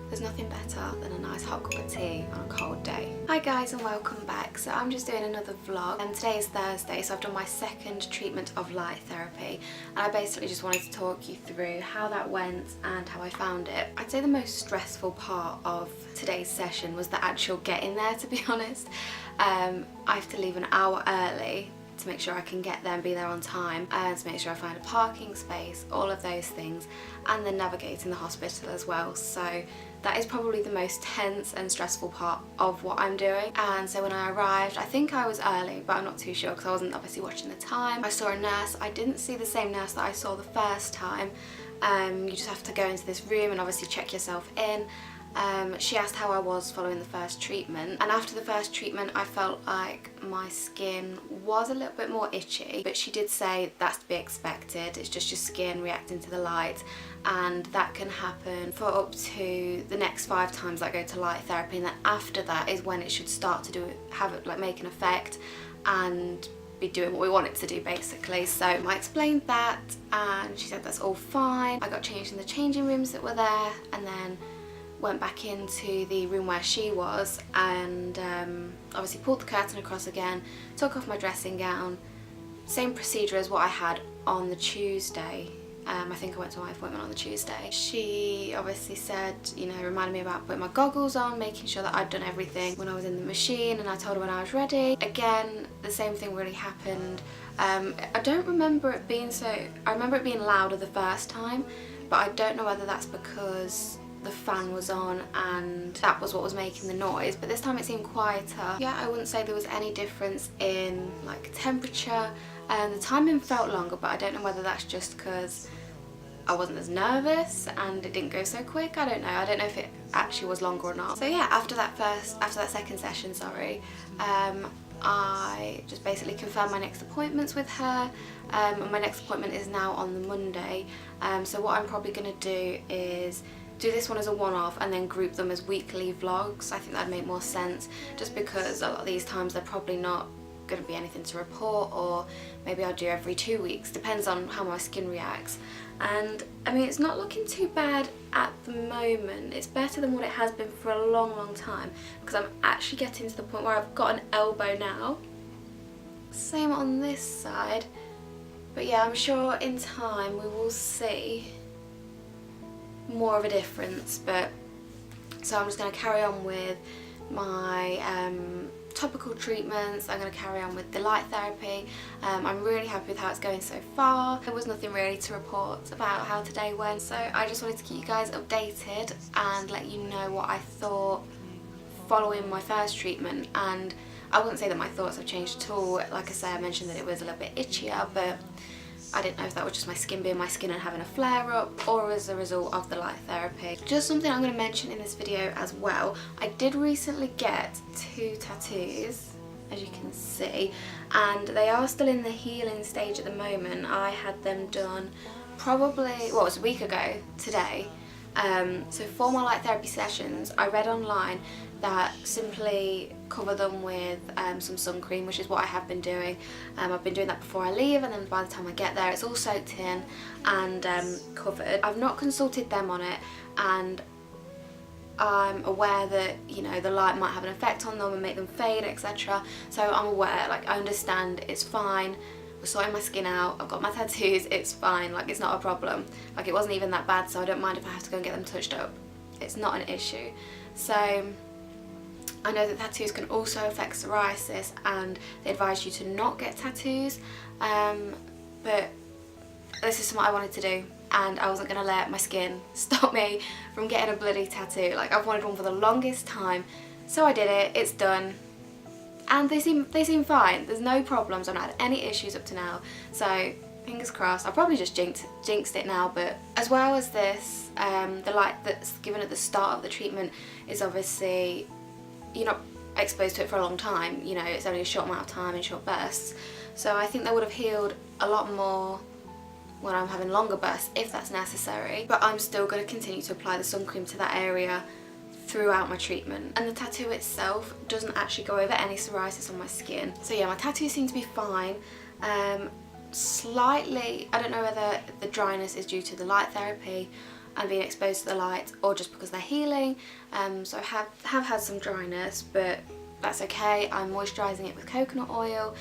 There's nothing better than a nice hot cup of tea on a cold day. Hi guys and welcome back. So I'm just doing another vlog and today is Thursday, so I've done my second treatment of light therapy and I basically just wanted to talk you through how that went and how I found it. I'd say the most stressful part of today's session was the actual getting there, to be honest. I have to leave an hour early to make sure I can get there and be there on time, and to make sure I find a parking space, all of those things, and then navigating the hospital as well. So that is probably the most tense and stressful part of what I'm doing. And so when I arrived, I think I was early, but I'm not too sure because I wasn't obviously watching the time. I saw a nurse. I didn't see the same nurse that I saw the first time. You just have to go into this room and obviously check yourself in. She asked how I was following the first treatment, and after the first treatment I felt like my skin was a little bit more itchy, but she did say that's to be expected. It's just your skin reacting to the light, and that can happen for up to the next 5 times I go to light therapy, and then after that is when it should start to make an effect and be doing what we want it to do basically. So I explained that and she said that's all fine. I got changed in the changing rooms that were there and then went back into the room where she was and obviously pulled the curtain across again, took off my dressing gown. Same procedure as what I had on the Tuesday. I think I went to my appointment on the Tuesday. She obviously said, you know, reminded me about putting my goggles on, making sure that I'd done everything when I was in the machine, and I told her when I was ready. Again, the same thing really happened. I don't remember it being I remember it being louder the first time, but I don't know whether that's because the fan was on and that was what was making the noise, but this time it seemed quieter. Yeah, I wouldn't say there was any difference in like temperature, and the timing felt longer, but I don't know whether that's just because I wasn't as nervous and it didn't go so quick. I don't know if it actually was longer or not. So yeah, after that second session, I just basically confirmed my next appointments with her, and my next appointment is now on the Monday. So what I'm probably going to do is do this one as a one-off and then group them as weekly vlogs. I think that'd make more sense, just because a lot of these times they're probably not going to be anything to report, or maybe I'll do every 2 weeks, depends on how my skin reacts. And I mean, it's not looking too bad at the moment. It's better than what it has been for a long time, because I'm actually getting to the point where I've got an elbow now. Same on this side, but yeah, I'm sure in time we will see more of a difference. But so I'm just going to carry on with my topical treatments. I'm going to carry on with the light therapy. I'm really happy with how it's going so far. There was nothing really to report about how today went, so I just wanted to keep you guys updated and let you know what I thought following my first treatment. And I wouldn't say that my thoughts have changed at all. Like I say, I mentioned that it was a little bit itchier, but I didn't know if that was just my skin being my skin and having a flare up, or as a result of the light therapy. Just something I'm going to mention in this video as well, I did recently get 2 tattoos, as you can see, and they are still in the healing stage at the moment. I had them done probably, well, it was a week ago today. So for my light therapy sessions, I read online that simply cover them with some sun cream, which is what I have been doing. I've been doing that before I leave, and then by the time I get there it's all soaked in and covered. I've not consulted them on it, and I'm aware that, you know, the light might have an effect on them and make them fade, etc. So I'm aware, like, I understand, it's fine. We're sorting my skin out, I've got my tattoos, it's fine, like, it's not a problem. Like, it wasn't even that bad, so I don't mind if I have to go and get them touched up. It's not an issue. So I know that tattoos can also affect psoriasis, and they advise you to not get tattoos, but this is something I wanted to do, and I wasn't going to let my skin stop me from getting a bloody tattoo. Like, I've wanted one for the longest time, so I did it, it's done. And they seem fine. There's no problems. I've not had any issues up to now. So fingers crossed. I'll probably just jinxed it now. But as well as this, the light that's given at the start of the treatment is obviously, you're not exposed to it for a long time. You know, it's only a short amount of time in short bursts. So I think that would have healed a lot more when I'm having longer bursts, if that's necessary. But I'm still going to continue to apply the sun cream to that area throughout my treatment. And the tattoo itself doesn't actually go over any psoriasis on my skin. So yeah, my tattoos seem to be fine. Slightly, I don't know whether the dryness is due to the light therapy and being exposed to the light, or just because they're healing. So I have had some dryness, but that's okay. I'm moisturising it with coconut oil.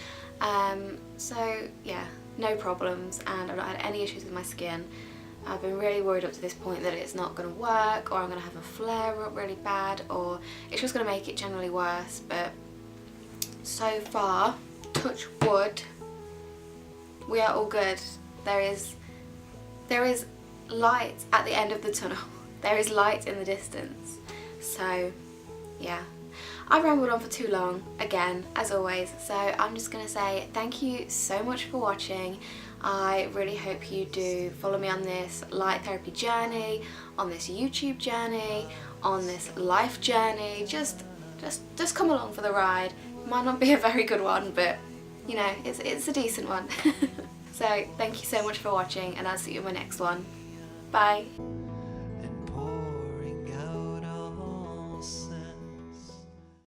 So yeah, no problems, and I've not had any issues with my skin. I've been really worried up to this point that it's not going to work, or I'm going to have a flare up really bad, or it's just going to make it generally worse. But so far, touch wood, we are all good. There is light at the end of the tunnel. There is light in the distance. So yeah, I've rambled on for too long again, as always, so I'm just going to say thank you so much for watching. I really hope you do follow me on this light therapy journey, on this YouTube journey, on this life journey. Just come along for the ride. It might not be a very good one, but you know, it's a decent one. So thank you so much for watching, and I'll see you in my next one. Bye.